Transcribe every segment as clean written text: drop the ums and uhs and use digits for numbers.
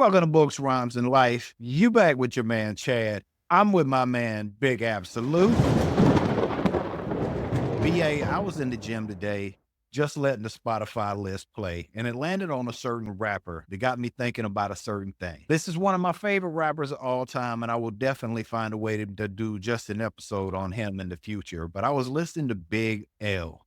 Welcome to Books, Rhymes, and Life. You back with your man, Chad. I'm with my man, Big Absoloot. BA, I was in the gym today, just letting the Spotify list play, and it landed on a certain rapper that got me thinking about a certain thing. This is one of my favorite rappers of all time, and I will definitely find a way to do just an episode on him in the future. But I was listening to Big L.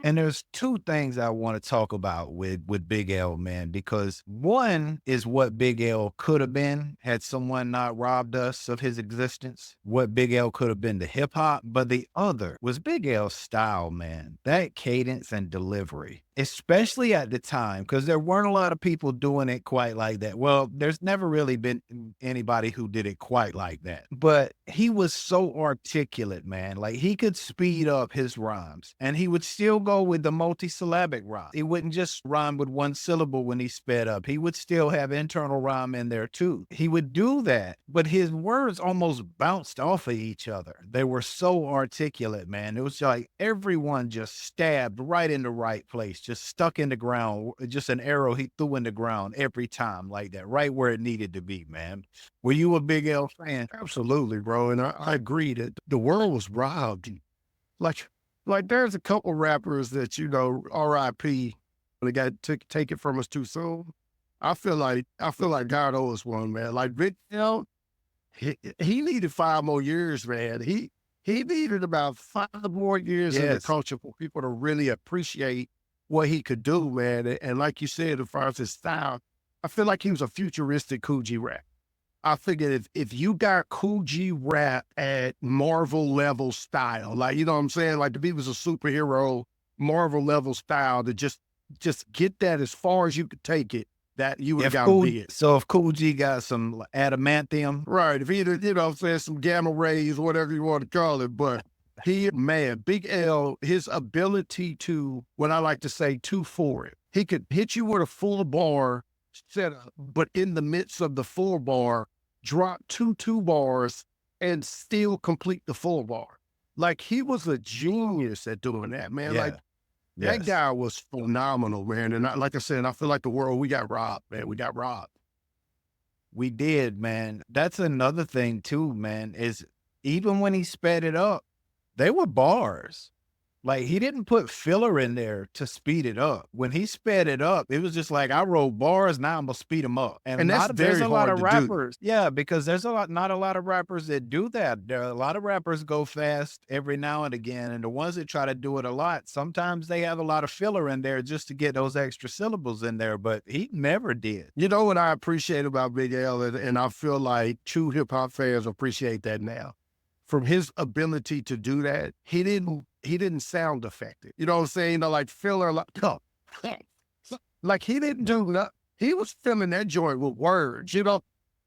And there's two things I want to talk about with Big L, man, because one is what Big L could have been had someone not robbed us of his existence, what Big L could have been to hip hop. But the other was Big L's style, man, that cadence and delivery, especially at the time, because there weren't a lot of people doing it quite like that. Well, there's never really been anybody who did it quite like that. But he was so articulate, man. Like he could speed up his rhymes and he would still go with the multisyllabic rhyme. He wouldn't just rhyme with one syllable when he sped up. He would still have internal rhyme in there too. He would do that, but his words almost bounced off of each other. They were so articulate, man. It was like everyone just stabbed right in the right place, just stuck in the ground, just an arrow he threw in the ground every time like that, right where it needed to be, man. Were you a Big L fan? Absolutely, bro. And I agree that the world was robbed. Like, like there's a couple rappers that, RIP, they got take it from us too soon. I feel like God owes one, man. Like Big L, he needed 5 more years, man. He needed about 5 more years in the Yes. culture for people to really appreciate what he could do, man. And like you said, as far as his style, I feel like he was a futuristic Coogee rap. I figured if you got Coogee rap at Marvel level style, like, you know what I'm saying? Like if he was a superhero, Marvel level style, to just get that as far as you could take it, that you would have gotten big. So if Cool G got some adamantium, Right. If he, you know what I'm saying, some gamma rays, whatever you want to call it. But man, Big L, his ability to, what I like to say, 2-4 it. He could hit you with a full bar setup, but in the midst of the full bar, drop 2 bars and still complete the full bar. Like he was a genius at doing that, man. yeah, Like that guy was phenomenal, man. And like I said, I feel like the world, we got robbed, man. We got robbed. we did, man. That's another thing too, man, is even when he sped it up, they were bars. Like he didn't put filler in there to speed it up. When he sped it up, it was just like I wrote bars. Now I'm gonna speed them up. And that's there's very a lot hard of to do. rappers, yeah, because there's not a lot of rappers that do that. There are a lot of rappers go fast every now and again, and the ones that try to do it a lot, sometimes they have a lot of filler in there just to get those extra syllables in there. But he never did. You know what I appreciate about Big L, and I feel like true hip hop fans appreciate that now. From his ability to do that, he didn't sound affected. You know what I'm saying? You know, like filler, like he didn't do nothing. He was filling that joint with words, you know?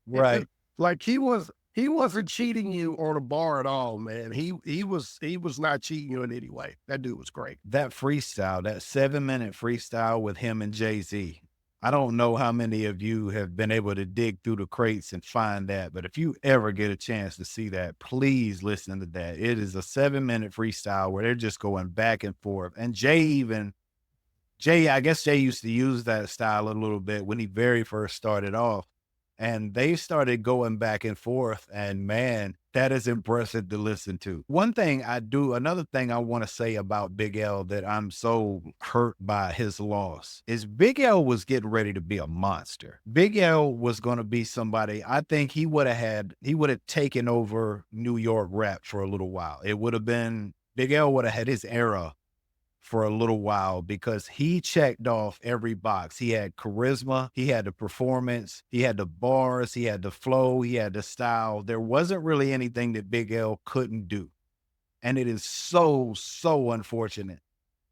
Right. Like he wasn't cheating you on a bar at all, man. He was not cheating you in any way. That dude was great. That freestyle, that 7-minute freestyle with him and Jay-Z. I don't know how many of you have been able to dig through the crates and find that, but if you ever get a chance to see that, please listen to that. It is a 7-minute freestyle where they're just going back and forth. And I guess Jay used to use that style a little bit when he very first started off. And they started going back and forth, and man, that is impressive to listen to. Another thing I want to say about Big L that I'm so hurt by his loss is Big L was getting ready to be a monster. Big L was going to be somebody, I think he would have taken over New York rap for a little while. Big L would have had his era for a little while because he checked off every box. He had charisma, he had the performance, he had the bars, he had the flow, he had the style. There wasn't really anything that Big L couldn't do. And it is so, so unfortunate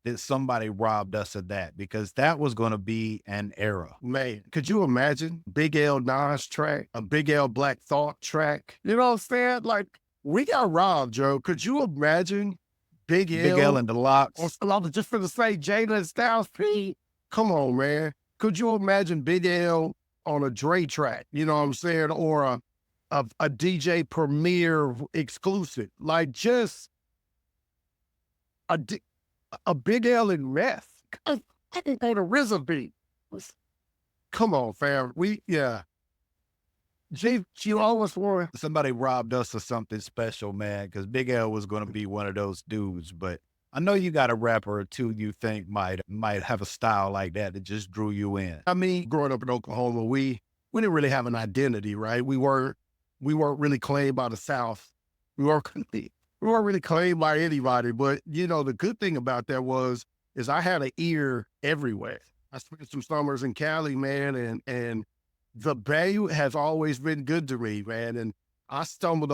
that somebody robbed us of that because that was going to be an era. Man, could you imagine Big L Nas track, a Big L Black Thought track? You know what I'm saying? Like, we got robbed, Joe. Could you imagine Big L and the Locks? Just for the sake, Jada and Styles P. Come on, man. Could you imagine Big L on a Dre track? You know what I'm saying? Or a DJ Premier exclusive. Like just a Big L and meth on a RZA beat. Come on, fam. You always were. Somebody robbed us of something special, man, because Big L was going to be one of those dudes. But I know you got a rapper or two you think might have a style like that that just drew you in. I mean, growing up in Oklahoma, we didn't really have an identity, right? We weren't really claimed by the South. We weren't we weren't really claimed by anybody. But you know, the good thing about that is I had an ear everywhere. I spent some summers in Cali, man, and the Bay has always been good to me, man. And I stumbled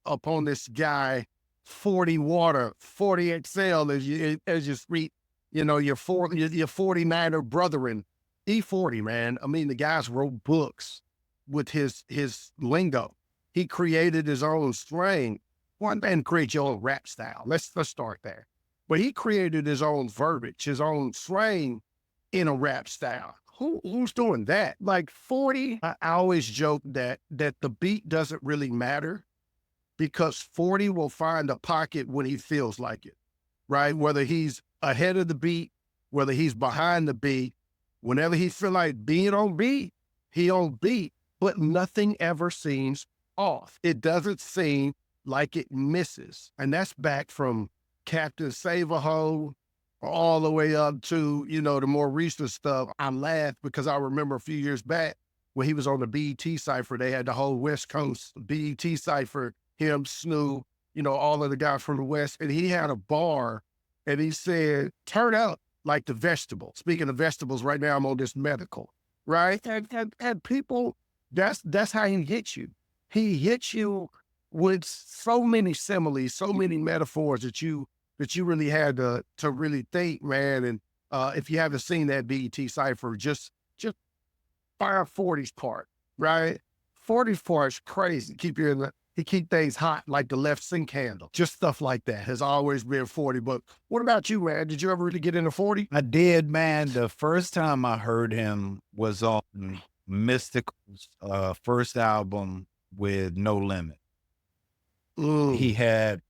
upon this guy, 40 Water, 40 XL as you speak, you know, your 49er brethren, E40, man. I mean, the guys wrote books with his lingo. He created his own slang. One man create your own rap style. Let's start there. But he created his own verbiage, his own slang in a rap style. Who's doing that? Like 40, I always joke that the beat doesn't really matter because 40 will find a pocket when he feels like it, right? Whether he's ahead of the beat, whether he's behind the beat, whenever he feel like being on beat, he on beat, but nothing ever seems off. It doesn't seem like it misses. And that's back from Captain Save-A-Ho all the way up to, you know, the more recent stuff. I laugh because I remember a few years back when he was on the BET Cypher, they had the whole West Coast BET Cypher, him, Snoop, you know, all of the guys from the West. And he had a bar and he said, turn up like the vegetable. Speaking of vegetables, right now I'm on this medical, right? And people, that's how he hits you. He hits you with so many similes, so many metaphors that you really had to really think, man. And if you haven't seen that BET Cypher, just fire 40's part, right? 40's part is crazy. He keep things hot like the left sink handle. Just stuff like that has always been 40. But what about you, man? Did you ever really get into 40? I did, man. The first time I heard him was on Mystikal's first album with No Limit. He had,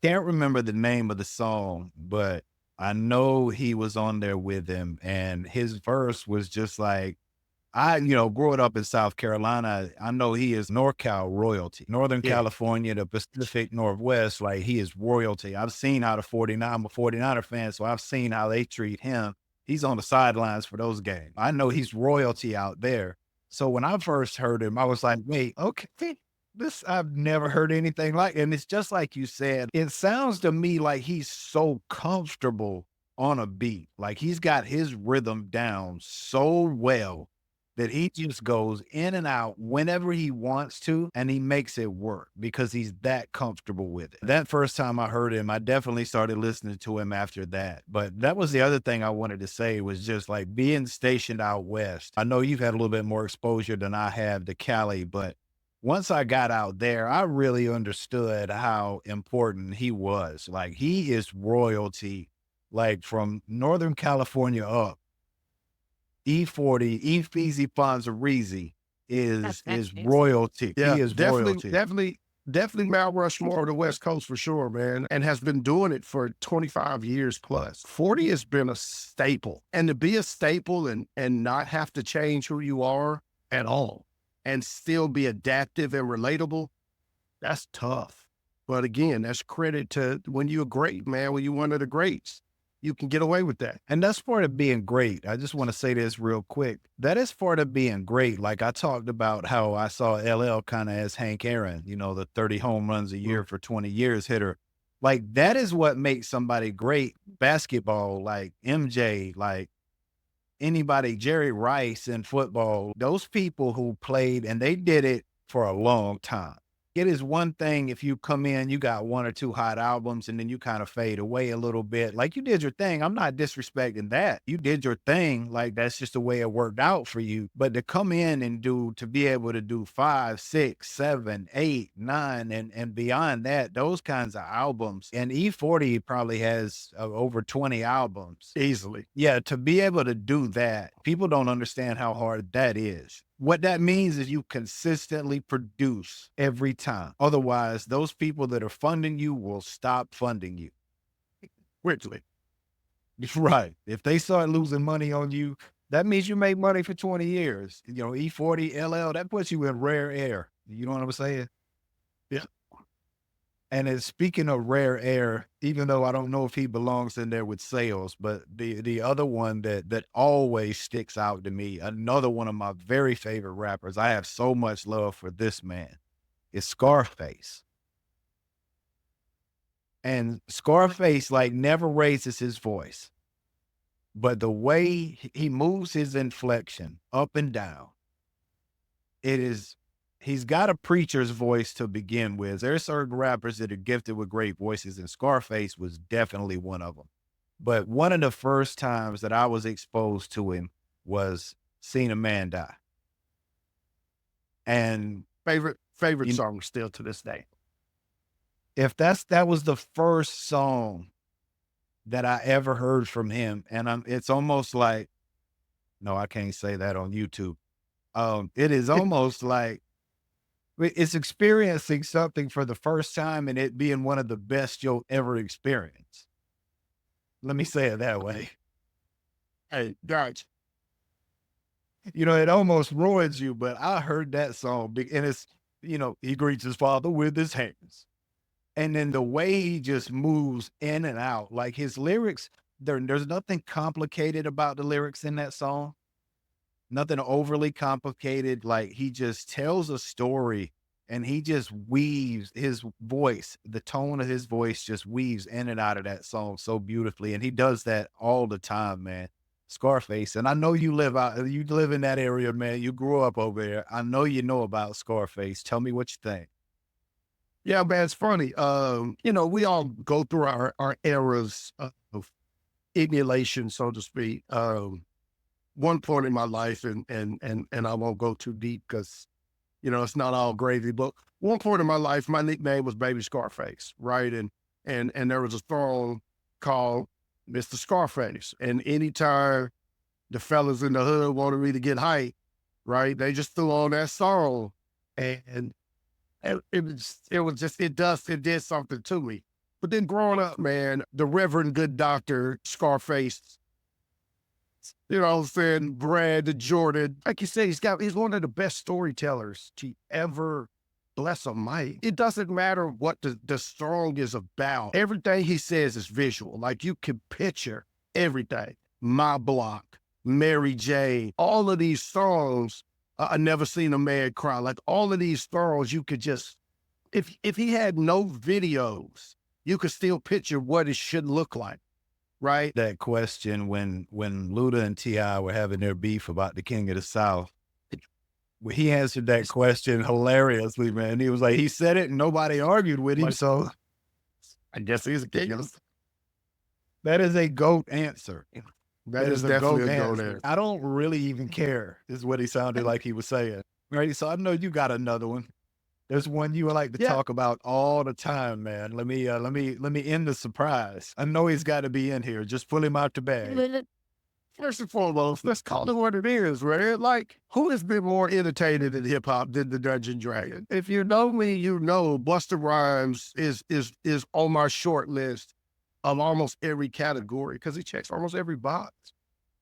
can't remember the name of the song, but I know he was on there with him, and his verse was just like, growing up in South Carolina, I know he is NorCal royalty. Northern California, the Pacific Northwest, like he is royalty. I've seen how I'm a 49er fan, so I've seen how they treat him. He's on the sidelines for those games. I know he's royalty out there. So when I first heard him, I was like, wait, okay, I've never heard anything like, and it's just like you said, it sounds to me like he's so comfortable on a beat. Like he's got his rhythm down so well that he just goes in and out whenever he wants to, and he makes it work because he's that comfortable with it. That first time I heard him, I definitely started listening to him after that. But that was the other thing I wanted to say was just like being stationed out west. I know you've had a little bit more exposure than I have to Cali, but once I got out there, I really understood how important he was. Like he is royalty, like from Northern California up. E40, Efeezy Fonzarese is royalty. Yeah, He is royalty. definitely Mount Rushmore of the West Coast for sure, man, and has been doing it for 25 years plus. 40 has been a staple, and to be a staple and not have to change who you are at all and still be adaptive and relatable, that's tough. But again, that's credit to when you're great, man, when you're one of the greats. You can get away with that. And that's part of being great. I just want to say this real quick. That is part of being great. Like I talked about how I saw LL kind of as Hank Aaron, you know, the 30 home runs a year for 20 years hitter. Like that is what makes somebody great. Basketball, like MJ, like anybody, Jerry Rice in football, those people who played and they did it for a long time. It is one thing if you come in, you got one or two hot albums and then you kind of fade away a little bit. Like you did your thing. I'm not disrespecting that. You did your thing. Like that's just the way it worked out for you. But to come in and to be able to do 5, 6, 7, 8, 9, and beyond that, those kinds of albums. And E40 probably has over 20 albums. Easily. Yeah. To be able to do that, people don't understand how hard that is. What that means is you consistently produce every time. Otherwise, those people that are funding you will stop funding you. Quickly. Right. If they start losing money on you, That means you made money for 20 years. You know, E40, LL, that puts you in rare air. You know what I'm saying? Yeah. And it's speaking of rare air, even though I don't know if he belongs in there with sales, but the other one that always sticks out to me, another one of my very favorite rappers. I have so much love for this man. Is Scarface. And Scarface like never raises his voice, but the way he moves his inflection up and down, it is he's got a preacher's voice to begin with. There are certain rappers that are gifted with great voices, and Scarface was definitely one of them. But one of the first times that I was exposed to him was seeing a man die. And Favorite you, song still to this day. if that was the first song that I ever heard from him, and it's almost like, no, I can't say that on YouTube. It is almost like it's experiencing something for the first time and it being one of the best you'll ever experience. Let me say it that way. Hey, gotcha. You know, it almost ruins you, but I heard that song and it's, you know, he greets his father with his hands. And then the way he just moves in and out, like his lyrics, there's nothing complicated about the lyrics in that song. Nothing overly complicated. Like he just tells a story and he just weaves his voice, the tone of his voice just weaves in and out of that song so beautifully. And he does that all the time, man. Scarface. And I know you live in that area, man. You grew up over there. I know you know about Scarface. Tell me what you think. Yeah, man, it's funny. We all go through our eras of emulation, so to speak. One point in my life, and I won't go too deep because it's not all gravy. But one point in my life, my nickname was Baby Scarface, right? And there was a song called Mr. Scarface, and anytime the fellas in the hood wanted me to get hype, right, they just threw on that song, and it did something to me. But then growing up, man, the Reverend Good Doctor Scarface, what I'm saying, Brad Jordan, like you said, he's one of the best storytellers to ever bless a mic. It doesn't matter what the song is about. Everything he says is visual. Like you can picture everything. My Block, Mary J, all of these songs. I never seen a man cry. Like all of these songs, you could just, if he had no videos, you could still picture what it should look like, right? That question when Luda and T.I. were having their beef about the King of the South. Well, he answered that question hilariously, man. He was like, he said it and nobody argued with him. So I guess he's a king. that is a GOAT answer. That is definitely a GOAT answer. I don't really even care, is what he sounded like he was saying. Right. So I know you got another one. There's one you would like to talk about all the time, man. Let me end the surprise. I know he's got to be in here. Just pull him out the bag. First and foremost, let's call it what it is, right? Like, who has been more entertaining in hip hop than the Dungeon Dragon? If you know me, you know Busta Rhymes is on my short list of almost every category because he checks almost every box.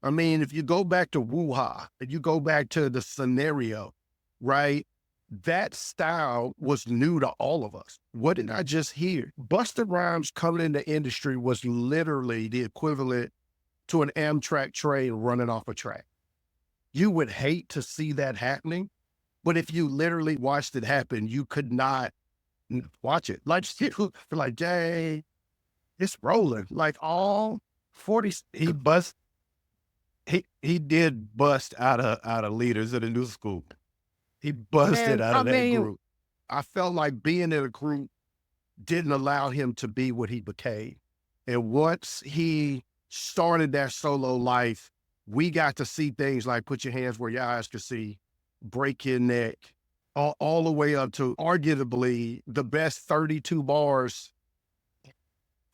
I mean, if you go back to Woo-Ha, if you go back to the scenario, right? That style was new to all of us. What did I just hear? Busta Rhymes coming in the industry was literally the equivalent to an Amtrak train running off a track. You would hate to see that happening, but if you literally watched it happen, you could not watch it. Like, you're like, dang, it's rolling. Like all 40. He did bust out of leaders of the new school. He busted out of that group. I felt like being in a group didn't allow him to be what he became. And once he started that solo life, we got to see things like Put Your Hands Where Your Eyes Can See, Break Your Neck, all the way up to arguably the best 32 bars,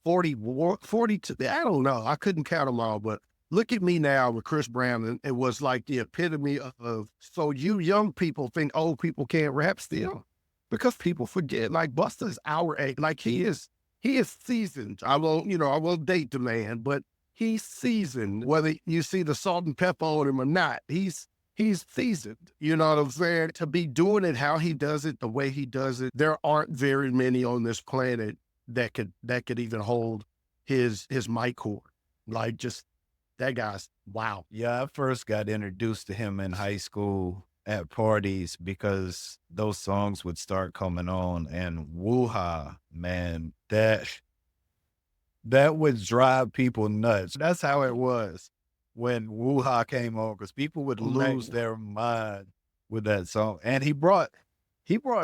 42, I don't know. I couldn't count them all, but look at me now with Chris Brown, and it was like the epitome of, so you young people think old people can't rap still? Because people forget, like Busta's our age, like he is seasoned. I won't date the man, but he's seasoned. Whether you see the salt and pepper on him or not, he's seasoned. You know what I'm saying? To be doing it how he does it, the way he does it, there aren't very many on this planet that could even hold his mic cord. Like, just that guy's wow. Yeah, I first got introduced to him in high school at parties because those songs would start coming on, and woo-ha, man, that would drive people nuts. That's how it was when woo-ha came on, because people would lose Man, their mind with that song. And he brought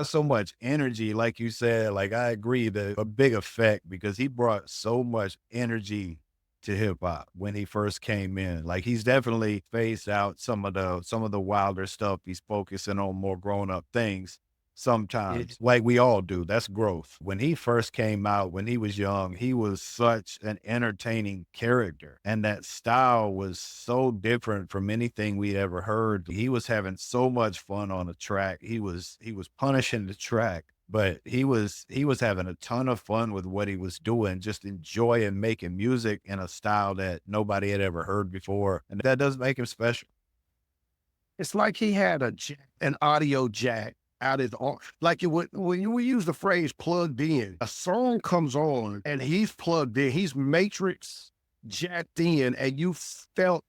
so much energy, like you said. Like, I agree that a big effect, because he brought so much energy to hip hop when he first came in. Like, he's definitely phased out some of the wilder stuff. He's focusing on more grown up things sometimes, it, like we all do. That's growth. When he first came out, when he was young, he was such an entertaining character. And that style was so different from anything we'd ever heard. He was having so much fun on the track. He was punishing the track, but he was having a ton of fun with what he was doing, just enjoying making music in a style that nobody had ever heard before. And that does make him special. it's like he had an audio jack out his arm. Like, when we use the phrase plugged in, a song comes on and he's plugged in, he's matrix jacked in, and you felt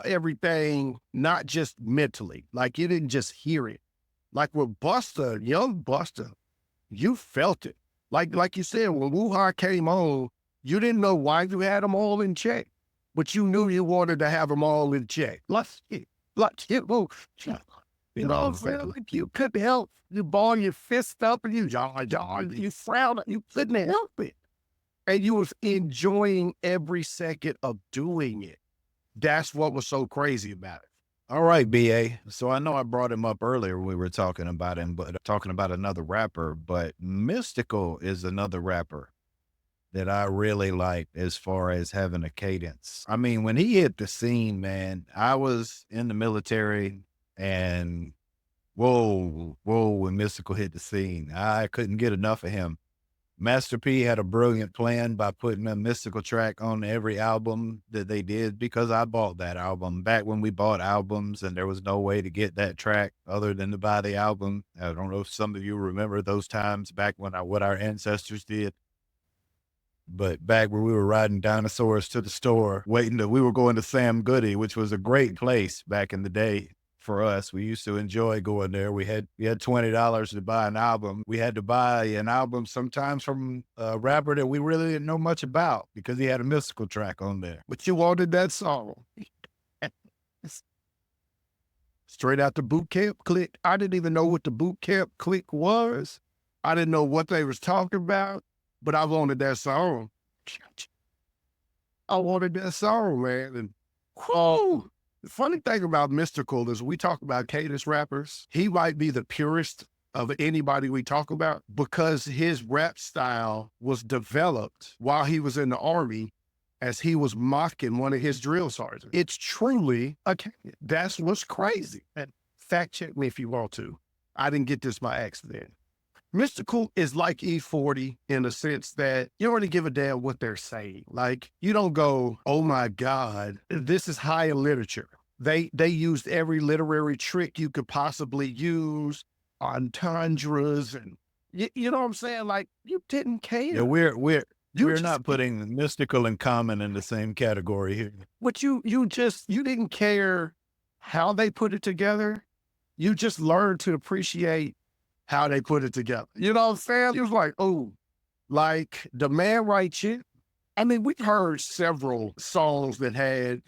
everything, not just mentally. Like, you didn't just hear it. Like with Busta, young Busta, you felt it. Like you said, when Wuha came on, you didn't know why you had them all in check, but you knew you wanted to have them all in check. Well, you know what I'm saying? Like, you couldn't help. You ball your fist up and you frown. You couldn't help it. And you was enjoying every second of doing it. That's what was so crazy about it. All right, BA. So I know I brought him up earlier. We were talking about him, but talking about another rapper, but Mystikal is another rapper that I really like as far as having a cadence. I mean, when he hit the scene, man, I was in the military, and whoa, when Mystikal hit the scene, I couldn't get enough of him. Master P had a brilliant plan by putting a Mystical track on every album that they did, because I bought that album back when we bought albums and there was no way to get that track other than to buy the album. I don't know if some of you remember those times back when what our ancestors did. But back when we were riding dinosaurs to the store, we were going to Sam Goody, which was a great place back in the day for us. We used to enjoy going there. We had $20 to buy an album. We had to buy an album sometimes from a rapper that we really didn't know much about, because he had a Mystical track on there. But you wanted that song. Straight out the boot camp click. I didn't even know what the boot camp click was. I didn't know what they was talking about, but I wanted that song. I wanted that song, man. And whoa. The funny thing about Mystikal is, we talk about Cadence rappers. He might be the purest of anybody we talk about, because his rap style was developed while he was in the Army, as he was mocking one of his drill sergeants. It's truly a cadence. That's what's crazy. And fact check me if you want to. I didn't get this by accident. Mystikal is like E40 in the sense that you don't really give a damn what they're saying. Like, you don't go, oh my God, this is higher literature. They used every literary trick you could possibly use, entendres, and you know what I'm saying? Like, you didn't care. Yeah, we're just not putting Mystical and Common in the same category here. But you didn't care how they put it together. You just learned to appreciate how they put it together. You know what I'm saying? It was like, oh, like the man right shit. I mean, we've heard several songs that had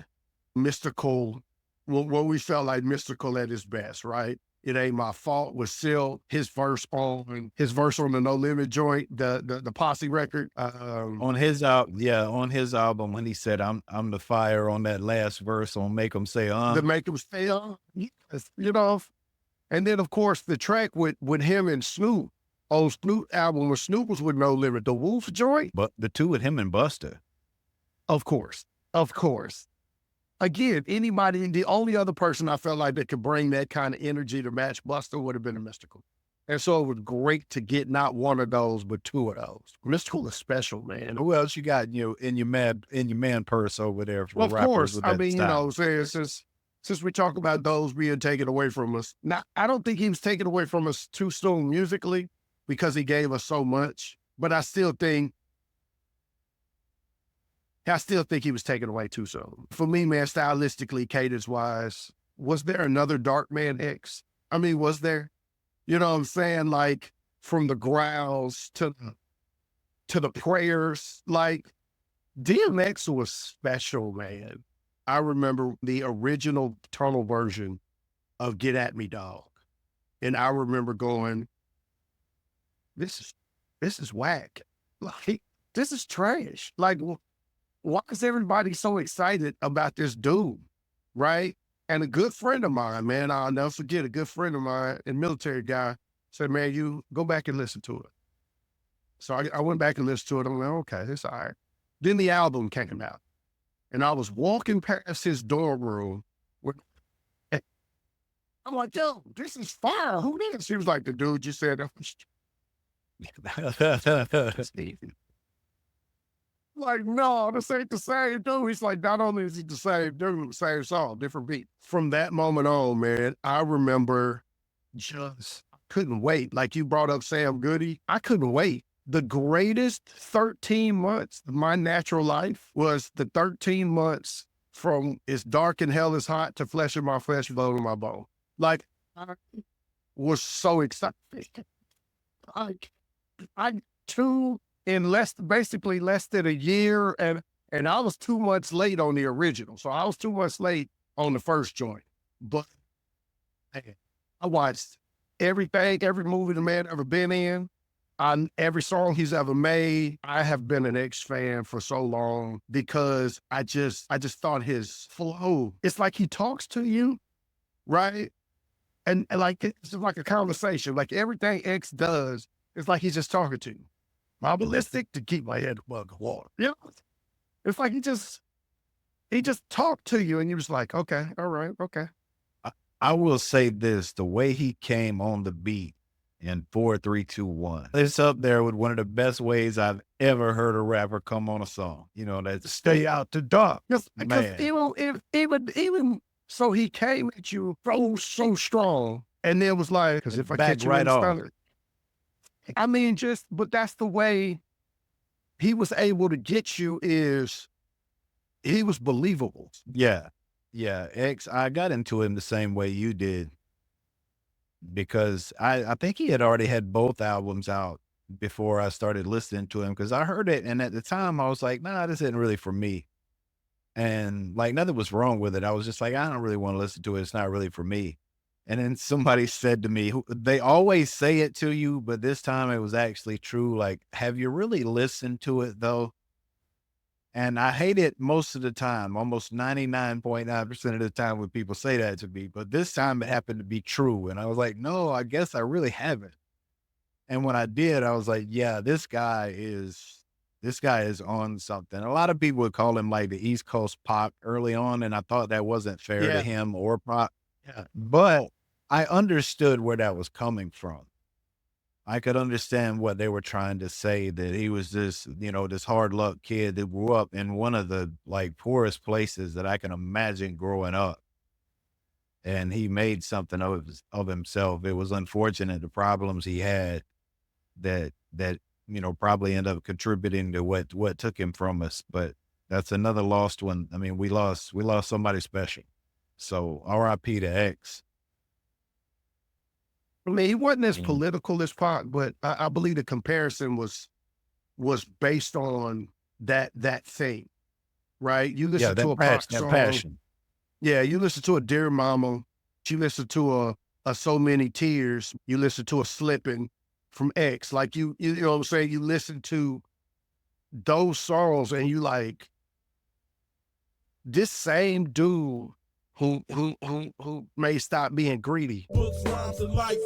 Mystikal, well, we felt like Mystikal at his best, right? It Ain't My Fault with Silk, his verse on the No Limit joint, the Posse record. On his album, when he said, I'm the fire on that last verse on Make 'Em Say, To make him stay on, yes, you know. And then, of course, the track with him and Snoop, on Snoop album where Snoop was with No Limit, the Wolf joint. but the two with him and Busta. Of course. Again, the only other person I felt like that could bring that kind of energy to match Busta would have been a Mystikal. And so it was great to get not one of those, but two of those. Mystikal is special, man. Who else you got, in your man purse over there for Well, of rappers course. with I that mean, style? since we talk about those being taken away from us, now I don't think he was taken away from us too soon musically because he gave us so much. But I still think he was taken away too soon. For me, man, stylistically, cadence wise, was there another Dark Man X? I mean, was there? You know what I'm saying? Like from the growls to the prayers, like DMX was special, man. I remember the original tunnel version of Get At Me Dog. And I remember going, this is this is whack. Like, this is trash. Like, why is everybody so excited about this dude? Right? And a good friend of mine, man, I'll never forget, a good friend of mine, a military guy, said, man, you go back and listen to it. So I went back and listened to it. I'm like, okay, it's all right. Then the album came out. And I was walking past his dorm room. I'm like, yo, this is fire. Who this? He was like, the dude you said. Like, no, this ain't the same dude. He's like, not only is he the same dude, the same song, different beat. From that moment on, man, I remember just couldn't wait. Like you brought up Sam Goody. I couldn't wait. The greatest 13 months of my natural life was the 13 months from it's dark and hell is hot to flesh of my flesh, bone of my bone. Like, I was so excited. Like, I two in basically less than a year, and I was 2 months late on the original. So I was 2 months late on the first joint. But man, I watched everything, every movie the man ever been in, on every song he's ever made. I have been an X fan for so long because I just thought his flow, it's like he talks to you, right? And like it's just like a conversation. Like everything X does, it's like he's just talking to you. I'm ballistic to keep my head above the water. Yeah. It's like he just talked to you and you was like, okay, all right, okay. I will say this, the way he came on the beat in 4, 3, 2, 1. It's up there with one of the best ways I've ever heard a rapper come on a song. That stay out the dark. Because Man. even so he came at you so strong. And then was like, because if I Back catch you right in the off. stomach. I mean, but that's the way he was able to get you is he was believable. Yeah. Yeah. I got into him the same way you did because I think he had already had both albums out before I started listening to him because I heard it. And at the time I was like, nah, this isn't really for me. And like nothing was wrong with it. I was just like, I don't really want to listen to it. It's not really for me. And then somebody said to me, they always say it to you, but this time it was actually true. Like, have you really listened to it though? And I hate it most of the time, almost 99.9% of the time when people say that to me. But this time it happened to be true. And I was like, no, I guess I really haven't. And when I did, I was like, yeah, this guy is on something. A lot of people would call him like the East Coast pop early on, and I thought that wasn't fair to Yeah. him or pop. Yeah. But I understood where that was coming from. I could understand what they were trying to say, that he was this hard luck kid that grew up in one of the like poorest places that I can imagine growing up. And he made something of himself. It was unfortunate the problems he had that probably end up contributing to what took him from us. But that's another lost one. I mean, we lost somebody special. So R.I.P. to X. I mean, he wasn't as Mm. political as Pac, but I believe the comparison was based on that thing, right? You Yeah, listen to that a Pac that song, passion. yeah, you listen to a Dear Mama, you listen to a So Many Tears, you listen to a Slippin' from X, like you know what I'm saying? You listen to those songs and you like, this same dude who may stop being greedy. Books, rhymes, and life.